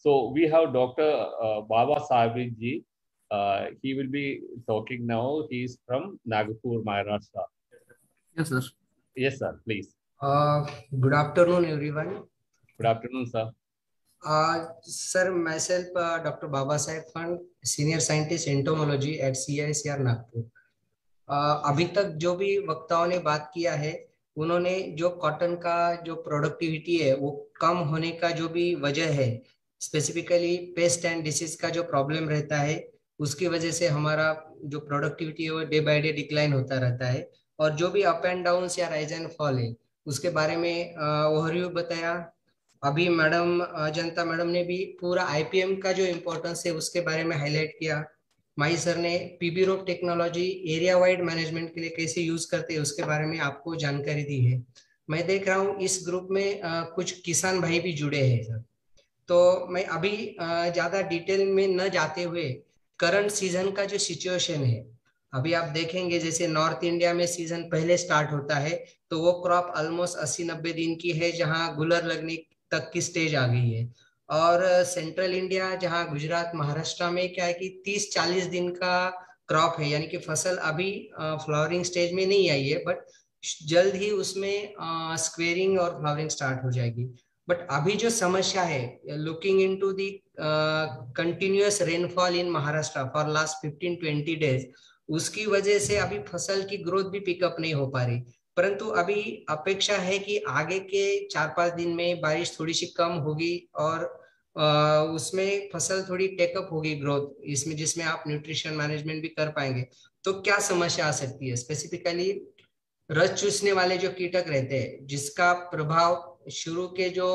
So we have Dr. Baba Sahib ji. He will be talking now. He is from Nagpur, Maharashtra. Yes, sir. Yes, sir. Please. Good afternoon, everyone. Good afternoon, sir. Sir, myself, Dr. Baba Sahib Fund, Senior Scientist Entomology at CICR Nagpur. अभी तक जो भी वक्ताओं ने बात किया है, उन्होंने जो कॉटन का जो प्रोडक्टिविटी है वो कम होने का जो भी वजह है, स्पेसिफिकली पेस्ट एंड डिसीज का जो प्रॉब्लम रहता है, उसकी वजह से हमारा जो प्रोडक्टिविटी है वो डे बाय डे डिक्लाइन होता रहता है. और जो भी अप एंड डाउन या राइज एंड फॉल है, उसके बारे में ओवरव्यू बताया. अभी मैडम अजंता मैडम ने भी पूरा आईपीएम का जो इम्पोर्टेंस है उसके बारे में हाईलाइट किया. माही सर ने पीबी रोग टेक्नोलॉजी एरिया वाइड मैनेजमेंट के लिए कैसे यूज करते हैं उसके बारे में आपको जानकारी दी है. मैं देख रहा हूँ इस ग्रुप में कुछ किसान भाई भी जुड़े हैं सर. तो मैं अभी ज्यादा डिटेल में न जाते हुए करंट सीजन का जो सिचुएशन है, अभी आप देखेंगे जैसे नॉर्थ इंडिया में सीजन पहले स्टार्ट होता है तो वो क्रॉप ऑलमोस्ट 80-90 दिन की है, जहां गुलर लगने तक की स्टेज आ गई है. और सेंट्रल इंडिया जहां गुजरात महाराष्ट्र में क्या है कि 30-40 दिन का क्रॉप है, यानी कि फसल अभी फ्लावरिंग स्टेज में नहीं आई है, बट जल्द ही उसमें स्क्वेयरिंग और फ्लावरिंग स्टार्ट हो जाएगी. बट अभी जो समस्या है, looking into the continuous rainfall in Maharashtra for last 15-20 days, उसकी वजह से अभी फसल की ग्रोथ भी पिकअप नहीं हो पा रही. परंतु अभी अपेक्षा है कि आगे के 4-5 दिन में बारिश थोड़ी सी कम होगी और उसमें फसल थोड़ी टेकअप होगी ग्रोथ इसमें, जिसमें आप न्यूट्रिशन मैनेजमेंट भी कर पाएंगे. तो क्या समस्या आ सकती है? स्पेसिफिकली रस चूसने वाले जो कीटक रहते हैं, जिसका प्रभाव शुरू के जो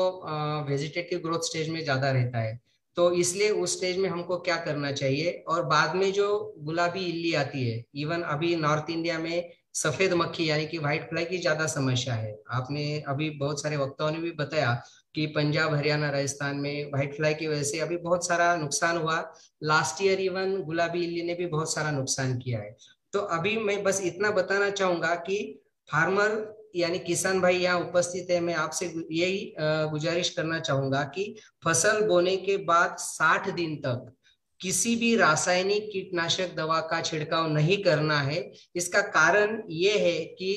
वेजिटेटिव ग्रोथ स्टेज में ज्यादा रहता है, तो इसलिए उस स्टेज में हमको क्या करना चाहिए. और बाद में जो गुलाबी इल्ली आती है, इवन अभी नॉर्थ इंडिया में सफेद मक्खी यानी कि व्हाइट फ्लाई की ज्यादा समस्या है. आपने अभी बहुत सारे वक्ताओं ने भी बताया कि पंजाब, हरियाणा, राजस्थान में व्हाइट फ्लाई की वजह से अभी बहुत सारा नुकसान हुआ. लास्ट ईयर इवन गुलाबी इल्ली ने भी बहुत सारा नुकसान किया है. तो अभी मैं बस इतना बताना चाहूंगा कि फार्मर यानी किसान भाई यहाँ उपस्थित है, मैं आपसे यही गुजारिश करना चाहूंगा कि फसल बोने के बाद 60 दिन तक किसी भी रासायनिक कीटनाशक दवा का छिड़काव नहीं करना है. इसका कारण ये है कि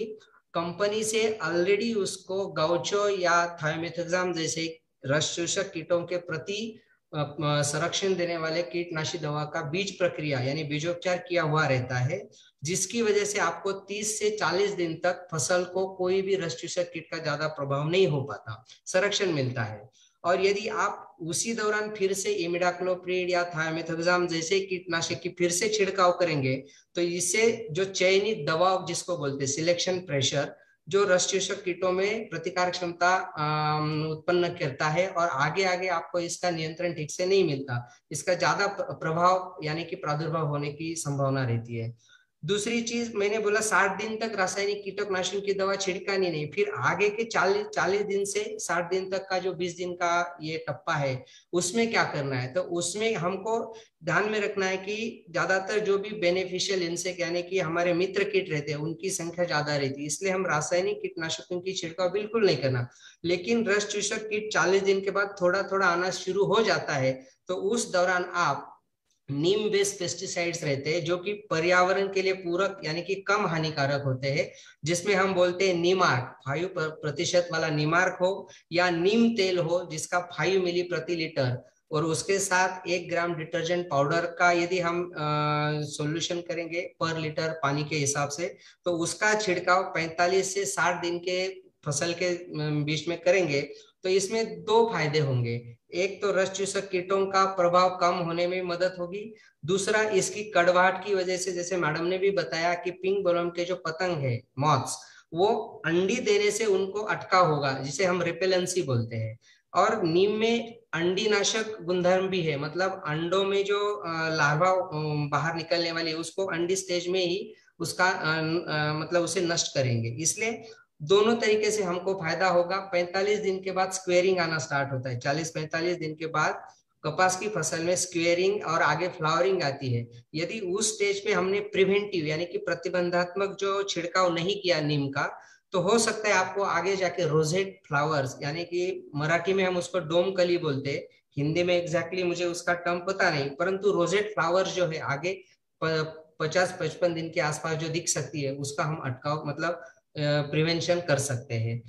कंपनी से ऑलरेडी उसको गाउचो या थायोमेथाक्साम जैसे रस चूसक कीटों के प्रति संरक्षण देने वाले कीटनाशी दवा का बीज प्रक्रिया यानी बीजोपचार किया हुआ रहता है, जिसकी वजह से आपको 30 से 40 दिन तक फसल को कोई भी रस चूसक कीट का ज्यादा प्रभाव नहीं हो पाता, संरक्षण मिलता है. और यदि आप उसी दौरान फिर से इमिडाक्लोप्रिड या थायोमेथाक्साम जैसे कीटनाशक की फिर से छिड़काव करेंगे, तो इससे जो चयनित दबाव जिसको बोलते हैं सिलेक्शन प्रेशर, जो रस चूसक कीटों में प्रतिकार क्षमता उत्पन्न करता है और आगे आगे आपको इसका नियंत्रण ठीक से नहीं मिलता, इसका ज्यादा प्रभाव यानी कि प्रादुर्भाव होने की संभावना रहती है. दूसरी चीज मैंने बोला 60 दिन तक रासायनिक कीटनाशक की दवा छिड़कानी नहीं, फिर आगे के 40 दिन से 60 दिन तक का जो 20 दिन का ये टप्पा है उसमें क्या करना है. तो उसमें हमको ध्यान में रखना है कि ज्यादातर जो भी बेनिफिशियल इंसेक्ट यानी कि हमारे मित्र कीट रहते हैं उनकी संख्या ज्यादा रहती है, इसलिए हम रासायनिक कीटनाशकों की छिड़काव बिल्कुल नहीं करना. लेकिन रस चूसक कीट 40 दिन के बाद थोड़ा थोड़ा आना शुरू हो जाता है, तो उस दौरान आप नीम बेस्ड पेस्टिसाइड्स रहते हैं जो कि पर्यावरण के लिए पूरक यानी कि कम हानिकारक होते हैं, जिसमें हम बोलते हैं नीमार्क 5% वाला नीमार्क हो या नीम तेल हो जिसका 5 मिली प्रति लीटर, और उसके साथ 1 ग्राम डिटर्जेंट पाउडर का यदि हम सॉल्यूशन करेंगे पर लीटर पानी के हिसाब से, तो उसका छिड़काव 45 से 60 दिन के फसल के बीच में करेंगे, तो इसमें 2 फायदे होंगे. एक तो रस चूसक कीटों का प्रभाव कम होने में मदद होगी, दूसरा इसकी कड़वाहट की वजह से, जैसे मैडम ने भी बताया कि पिंक बोलवर्म के जो पतंग है मॉथ्स, वो अंडी देने से उनको अटकाव होगा, जिसे हम रिपेलेंसी बोलते हैं. और नीम में अंडी नाशक गुणधर्म भी है, मतलब अंडों में जो लार्वा बाहर निकलने वाली है उसको अंडी स्टेज में ही उसका मतलब उसे नष्ट करेंगे, इसलिए दोनों तरीके से हमको फायदा होगा. 45 दिन के बाद स्क्वेयरिंग आना स्टार्ट होता है, 40-45 दिन के बाद कपास की फसल में स्क्वेयरिंग और आगे फ्लावरिंग आती है. यदि उस स्टेज पे हमने प्रिवेंटिव यानी कि प्रतिबंधात्मक जो छिड़काव नहीं किया नीम का, तो हो सकता है आपको आगे जाके रोजेट फ्लावर्स यानी कि मराठी में हम उसको डोम कली बोलते हैं, हिंदी में एग्जैक्टली मुझे उसका टर्म पता नहीं, परंतु रोजेट फ्लावर्स जो है आगे 50-55 दिन के आसपास जो दिख सकती है, उसका हम अटकाव मतलब प्रिवेंशन कर सकते हैं।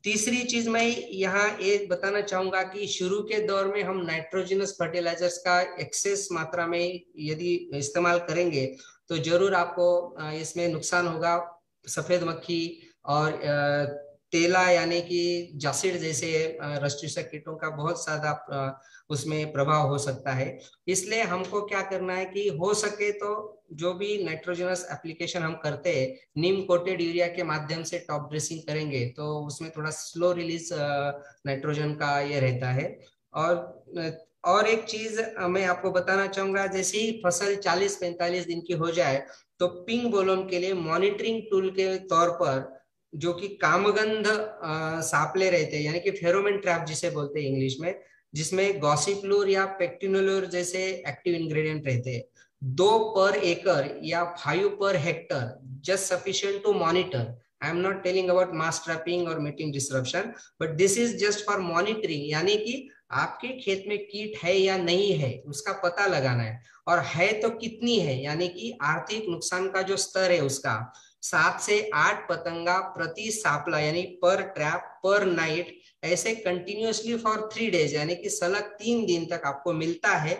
तीसरी चीज मैं यहाँ ये बताना चाहूंगा कि शुरू के दौर में हम नाइट्रोजनस फर्टिलाइजर्स का एक्सेस मात्रा में यदि इस्तेमाल करेंगे तो जरूर आपको इसमें नुकसान होगा। सफेद मक्खी और तेला यानी कि जासिड जैसे रस्टिशक कीटों का बहुत ज्यादा उसमें प्रभाव हो सकता है। इसलिए हमको क्या करना है कि हो सके तो जो भी नाइट्रोजनस एप्लीकेशन हम करते हैं, नीम कोटेड यूरिया के माध्यम से टॉप ड्रेसिंग करेंगे तो उसमें थोड़ा स्लो रिलीज नाइट्रोजन का ये रहता है। और एक चीज मैं आपको बताना चाहूंगा, जैसे ही फसल 40-45 दिन की हो जाए तो पिंक बोलोम के लिए मॉनिटरिंग टूल के तौर पर जो कि कामगंध सापले रहते हैं, यानी कि फेरोमोन ट्रैप जिसे बोलते हैं इंग्लिश में, जिसमें गॉसिपलूर या पेक्टिनोलूर जैसे एक्टिव इंग्रेडिएंट रहते हैं, 2 पर एकड़ या 5 per hectare just sufficient to monitor. I am not telling about mass trapping or meeting disruption, but this is just for monitoring, यानी कि आपके खेत में कीट है या नहीं है उसका पता लगाना है, और है तो कितनी है, यानी कि आर्थिक नुकसान का जो स्तर है उसका 7 से 8 पतंगा प्रति सापला यानी पर ट्रैप पर नाइट, ऐसे कंटिन्यूअसली फॉर 3 डेज यानी कि सलग 3 दिन तक आपको मिलता है,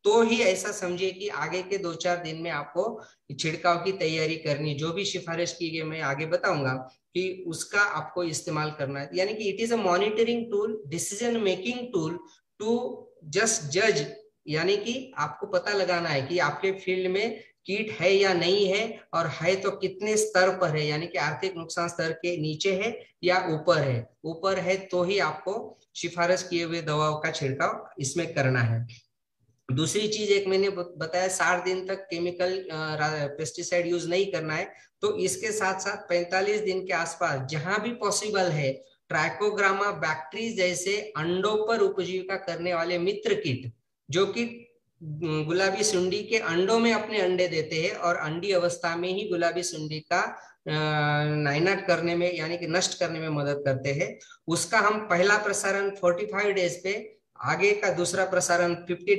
तो ही ऐसा समझिए कि आगे के 2-4 दिन में आपको छिड़काव की तैयारी करनी, जो भी सिफारिश की गई मैं आगे बताऊंगा कि उसका आपको इस्तेमाल करना है। यानी कि it is a monitoring tool, decision making tool to just जज, यानी कि आपको पता लगाना है कि आपके फील्ड में कीट है या नहीं है, और है तो कितने स्तर पर है, यानी कि आर्थिक नुकसान स्तर के नीचे है या ऊपर है। ऊपर है तो ही आपको सिफारिश किए हुए दवाओं का छिड़काव इसमें करना है। दूसरी चीज एक मैंने बताया 60 दिन तक केमिकल पेस्टिसाइड यूज नहीं करना है, तो इसके साथ साथ 45 दिन के आसपास जहां भी पॉसिबल है ट्राइकोग्रामा बैक्टीरिया जैसे अंडों पर उपजीविका करने वाले मित्र कीट, जो कि गुलाबी सुंडी के अंडों में अपने अंडे देते हैं और अंडी अवस्था में ही गुलाबी सुंडी का नाइनाट करने में यानी कि नष्ट करने में मदद करते हैं, उसका हम पहला प्रसारण 45 डेज पे, आगे का दूसरा प्रसारण 15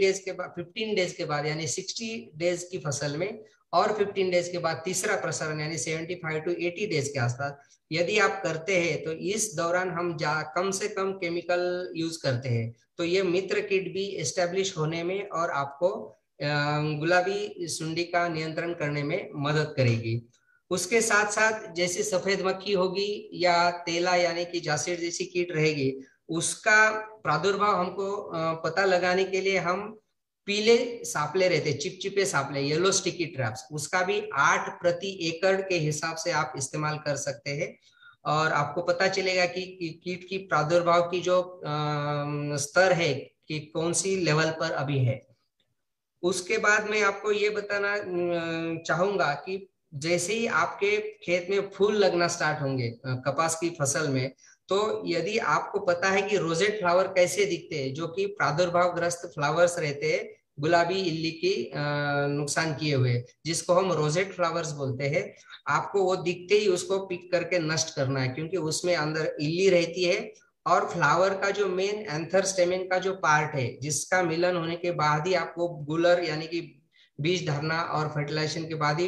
डेज के बाद यानी 60 डेज की फसल में, और 15 डेज के बाद तीसरा प्रसारण यानी 75 to 80 डेज के आसपास यदि आप करते हैं तो इस दौरान हम कम से कम केमिकल यूज करते हैं, तो ये मित्र किट भी एस्टेब्लिश होने में और आपको गुलाबी सुंडी का नियंत्रण करने में मदद करेगी। उसके साथ साथ जैसे सफेद मक्खी होगी या तेला यानी कि जासिड जैसी कीट रहेगी, उसका प्रादुर्भाव हमको पता लगाने के लिए हम पीले सापले रहते, चिपचिपे सापले, येलो स्टिकी ट्रैप्स, उसका भी 8 प्रति एकड़ के हिसाब से आप इस्तेमाल कर सकते हैं, और आपको पता चलेगा कि कीट की प्रादुर्भाव की जो स्तर है कि कौन सी लेवल पर अभी है। उसके बाद मैं आपको ये बताना चाहूंगा कि जैसे ही आपके खेत में फूल लगना स्टार्ट होंगे कपास की फसल में, तो यदि आपको पता है कि रोजेट फ्लावर कैसे दिखते हैं, जो कि प्रादुर्भाव ग्रस्त फ्लावर्स रहते हैं गुलाबी इल्ली की नुकसान किए हुए, जिसको हम रोजेट फ्लावर्स बोलते हैं, आपको वो दिखते ही उसको पिक करके नष्ट करना है, क्योंकि उसमें अंदर इल्ली रहती है, और फ्लावर का जो मेन एंथर स्टेमेन का जो पार्ट है जिसका मिलन होने के बाद ही आपको गुलर यानी कि बीज धरना और फर्टिलाइजेशन के बाद ही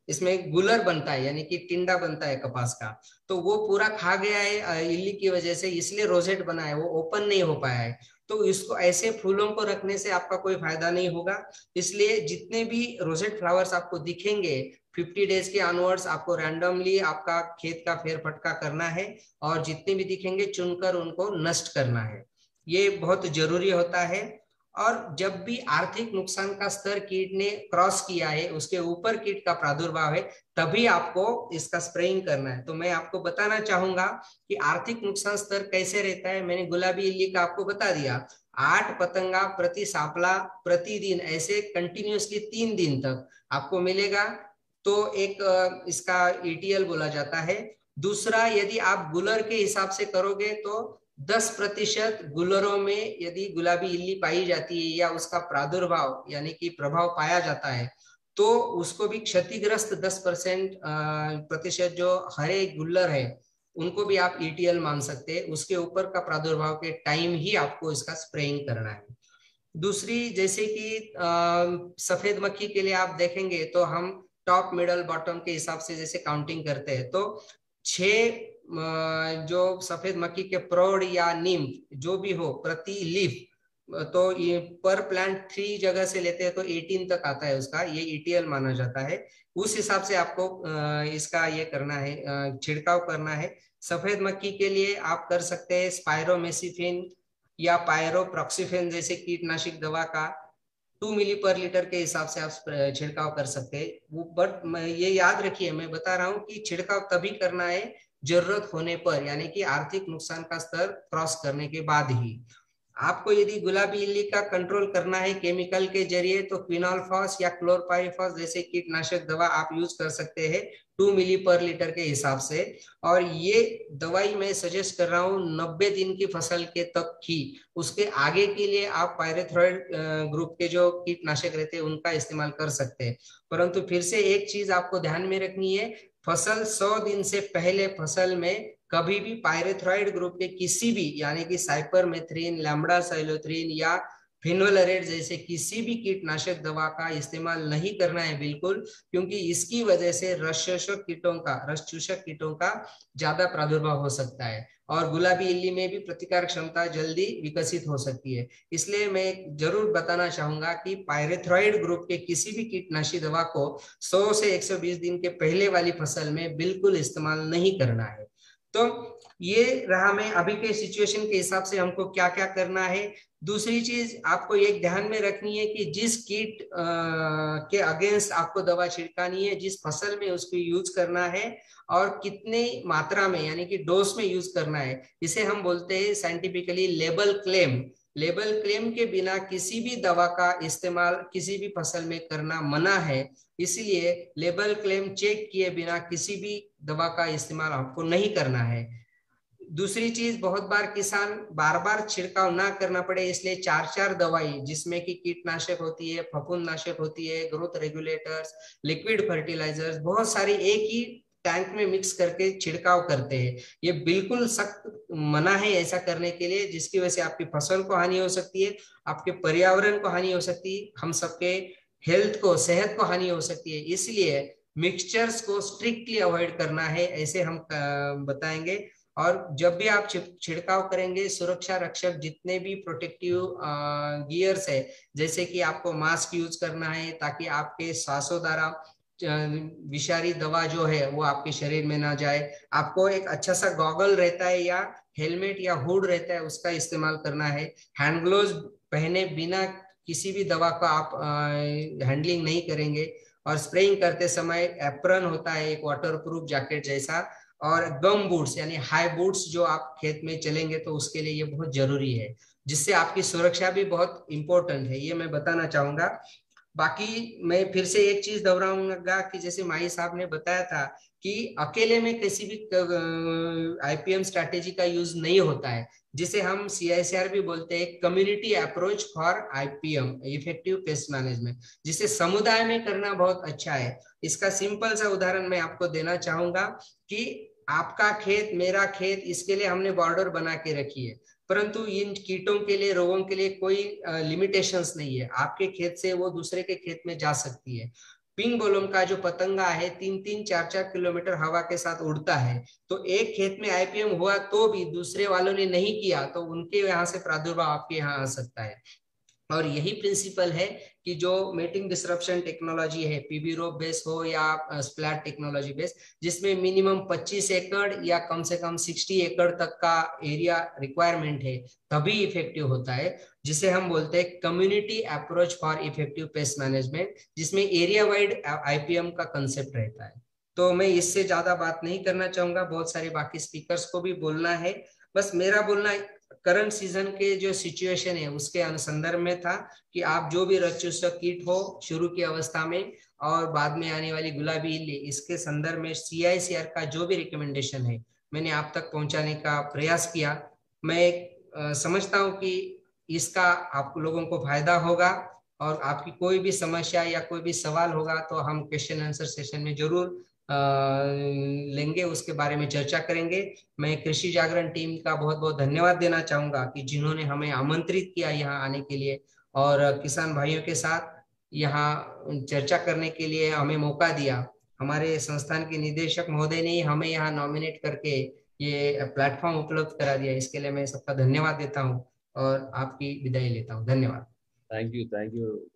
इसमें गुलर बनता है यानी कि टिंडा बनता है कपास का, तो वो पूरा खा गया है इल्ली की वजह से, इसलिए रोजेट बना है, वो ओपन नहीं हो पाया है। तो इसको ऐसे फूलों को रखने से आपका कोई फायदा नहीं होगा, इसलिए जितने भी रोजेट फ्लावर्स आपको दिखेंगे 50 डेज के ऑनवर्ड्स आपको रैंडमली आपका खेत का फेर फटका करना है, और जितने भी दिखेंगे चुनकर उनको नष्ट करना है, ये बहुत जरूरी होता है। और जब भी आर्थिक नुकसान का स्तर कीट ने क्रॉस किया है, उसके ऊपर कीट का प्रादुर्भाव है, तभी आपको इसका स्प्रेइंग करना है। तो मैं आपको बताना चाहूंगा कि आर्थिक नुकसान स्तर कैसे रहता है। मैंने गुलाबी इल्ली का आपको बता दिया, 8 पतंगा प्रति सापला प्रतिदिन, ऐसे कंटिन्यूअसली 3 दिन तक आपको मिलेगा, तो एक इसका ETL बोला जाता है। दूसरा, यदि आप गुलर के हिसाब से करोगे तो 10% गुलरों में यदि गुलाबी इल्ली पाई जाती है या उसका प्रादुर्भाव यानी कि प्रभाव पाया जाता है, तो उसको भी क्षतिग्रस्त 10% जो हरे गुल्लर है उनको भी आप ईटीएल मान सकते हैं। उसके ऊपर का प्रादुर्भाव के टाइम ही आपको इसका स्प्रेइंग करना है। दूसरी, जैसे कि सफेद मक्खी के लिए आप देखेंगे तो हम टॉप मिडल बॉटम के हिसाब से जैसे काउंटिंग करते हैं, तो 6 जो सफेद मक्खी के प्रौढ़ या नीम जो भी हो प्रति लीफ, तो ये पर प्लांट 3 जगह से लेते हैं तो 18 तक आता है उसका, ये ईटीएल माना जाता है। उस हिसाब से आपको इसका ये करना है, छिड़काव करना है। सफेद मक्खी के लिए आप कर सकते हैं स्पायरोमेसिफिन या पायरोप्रोक्सिफेन जैसे कीटनाशक दवा का 2 मिली पर लीटर के हिसाब से आप छिड़काव कर सकते हैं। वो बट ये याद रखिए, मैं बता रहा हूँ कि छिड़काव तभी करना है जरूरत होने पर, यानी कि आर्थिक नुकसान का स्तर क्रॉस करने के बाद ही। आपको यदि गुलाबी इल्ली का कंट्रोल करना है केमिकल के जरिए, तो क्विनोलफॉस या क्लोरपाइरिफॉस जैसे कीटनाशक दवा आप यूज कर सकते हैं 2 मिली पर लीटर के हिसाब से। और ये दवाई मैं सजेस्ट कर रहा हूँ 90 दिन की फसल के तक ही। उसके आगे के लिए आप पायरेथ्रोइड ग्रुप के जो कीटनाशक रहते हैं उनका इस्तेमाल कर सकते हैं। परंतु फिर से एक चीज आपको ध्यान में रखनी है, फसल 100 दिन से पहले फसल में कभी भी पायरेथ्रोइड ग्रुप के किसी भी, यानी कि साइपरमेथ्रिन, लैम्बडा साइलोथ्रिन या फिनोलेरेट जैसे किसी भी कीटनाशक दवा का इस्तेमाल नहीं करना है बिल्कुल, क्योंकि इसकी वजह से रस चूषक कीटों का ज्यादा प्रादुर्भाव हो सकता है और गुलाबी इल्ली में भी प्रतिकार क्षमता जल्दी विकसित हो सकती है। इसलिए मैं जरूर बताना चाहूंगा कि पायरेथ्रोइड ग्रुप के किसी भी कीटनाशी दवा को 100 से 120 दिन के पहले वाली फसल में बिल्कुल इस्तेमाल नहीं करना है। तो ये रहा मैं अभी के सिचुएशन के हिसाब से हमको क्या क्या करना है। दूसरी चीज आपको एक ध्यान में रखनी है कि जिस कीट के अगेंस्ट आपको दवा छिड़कानी है, जिस फसल में उसको यूज करना है और कितने मात्रा में, यानी कि डोज में यूज करना है, इसे हम बोलते हैं scientifically label claim. Label claim के बिना किसी भी दवा का इस्तेमाल किसी भी फसल में करना मना है। इसलिए लेबल क्लेम चेक किए बिना किसी भी दवा का इस्तेमाल आपको नहीं करना है। दूसरी चीज, बहुत बार किसान बार बार छिड़काव ना करना पड़े इसलिए 4-4 दवाई, जिसमें कि कीटनाशक होती है, फफूंदनाशक होती है, ग्रोथ रेगुलेटर्स, लिक्विड फर्टिलाइजर्स, बहुत सारी एक ही टैंक में मिक्स करके छिड़काव करते हैं। ये बिल्कुल सख्त मना है ऐसा करने के लिए, जिसकी वजह से आपकी फसल को हानि हो सकती है, आपके पर्यावरण को हानि हो सकती है, हम सबके हेल्थ को, सेहत को हानि हो सकती है। इसलिए मिक्सचर्स को स्ट्रिक्टली अवॉइड करना है, ऐसे हम बताएंगे। और जब भी आप छिड़काव करेंगे, सुरक्षा रक्षक जितने भी प्रोटेक्टिव गियर्स है, जैसे कि आपको मास्क यूज करना है ताकि आपके सांसों द्वारा विषारी दवा जो है वो आपके शरीर में ना जाए। आपको एक अच्छा सा गॉगल रहता है या हेलमेट या हुड रहता है, उसका इस्तेमाल करना है। हैंड ग्लोव्स पहने बिना किसी भी दवा का आप हैंडलिंग नहीं करेंगे। और स्प्रेइंग करते समय एप्रन होता है एक वाटरप्रूफ जैकेट जैसा, और गम बूट्स यानी हाई बूट्स जो आप खेत में चलेंगे तो उसके लिए ये बहुत जरूरी है, जिससे आपकी सुरक्षा भी बहुत इंपॉर्टेंट है, ये मैं बताना चाहूंगा। बाकी मैं फिर से एक चीज दोहराऊंगा कि जैसे माही साहब ने बताया था कि अकेले में किसी भी आईपीएम स्ट्रैटेजी का यूज नहीं होता है, जिसे हम सीआईसीआर भी बोलते हैं, community approach for IPM, effective pest management, जिसे समुदाय में करना बहुत अच्छा है। इसका सिंपल सा उदाहरण मैं आपको देना चाहूंगा कि आपका खेत, मेरा खेत, इसके लिए हमने बॉर्डर बना के रखी है, परंतु इन कीटों के लिए, रोगों के लिए कोई लिमिटेशंस नहीं है। आपके खेत से वो दूसरे के खेत में जा सकती है। पिंग बोलम का जो पतंगा है 3-3, 4-4 किलोमीटर हवा के साथ उड़ता है, तो एक खेत में आईपीएम हुआ तो भी दूसरे वालों ने नहीं किया तो उनके यहाँ से प्रादुर्भाव आपके यहाँ आ सकता है। और यही प्रिंसिपल है कि जो मेटिंग डिसरप्शन टेक्नोलॉजी है, पीबी रोप बेस हो या स्प्लैट टेक्नोलॉजी बेस, जिसमें मिनिमम 25 एकड़ या कम से कम 60 एकड़ तक का एरिया रिक्वायरमेंट है, तभी इफेक्टिव होता है, जिसे हम बोलते हैं community approach for effective pest management, जिसमें एरिया वाइड आईपीएम का कंसेप्ट रहता है। तो मैं इससे ज्यादा बात नहीं करना चाहूंगा, बहुत सारे बाकी स्पीकर्स को भी बोलना है। बस मेरा बोलना करंट सीजन के जो सिचुएशन है उसके संदर्भ में था कि आप जो भी रसचूसक कीट हो शुरू की अवस्था में और बाद में आने वाली गुलाबी इल्ली, इसके संदर्भ में सीआईसीआर का जो भी रिकमेंडेशन है मैंने आप तक पहुंचाने का प्रयास किया। मैं समझता हूं कि इसका आप लोगों को फायदा होगा, और आपकी कोई भी समस्या या कोई भी सवाल होगा तो हम क्वेश्चन आंसर सेशन में जरूर लेंगे, उसके बारे में चर्चा करेंगे। मैं कृषि जागरण टीम का बहुत बहुत धन्यवाद देना चाहूंगा कि जिन्होंने हमें आमंत्रित किया यहाँ आने के लिए, और किसान भाइयों के साथ यहाँ चर्चा करने के लिए हमें मौका दिया। हमारे संस्थान के निदेशक महोदय ने ही हमें यहाँ नॉमिनेट करके ये प्लेटफॉर्म उपलब्ध करा दिया, इसके लिए मैं सबका धन्यवाद देता हूँ और आपकी विदाई लेता हूँ। धन्यवाद। Thank you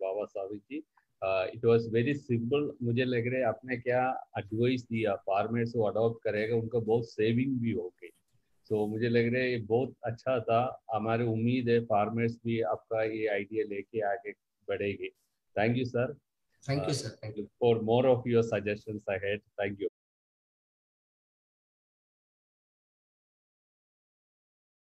Baba Sahab ji. It was very simple. मुझे लग रहा है आपने क्या एडवाइस दिया, फार्मर्स को अडॉप्ट करेगा, उनका बहुत सेविंग भी हो गई। सो मुझे लग रहा है ये बहुत अच्छा था। हमारी उम्मीद है फार्मर्स भी आपका ये आइडिया लेके आगे बढ़ेंगे। Thank you sir. Thank you sir. For more of your suggestions ahead. Thank you.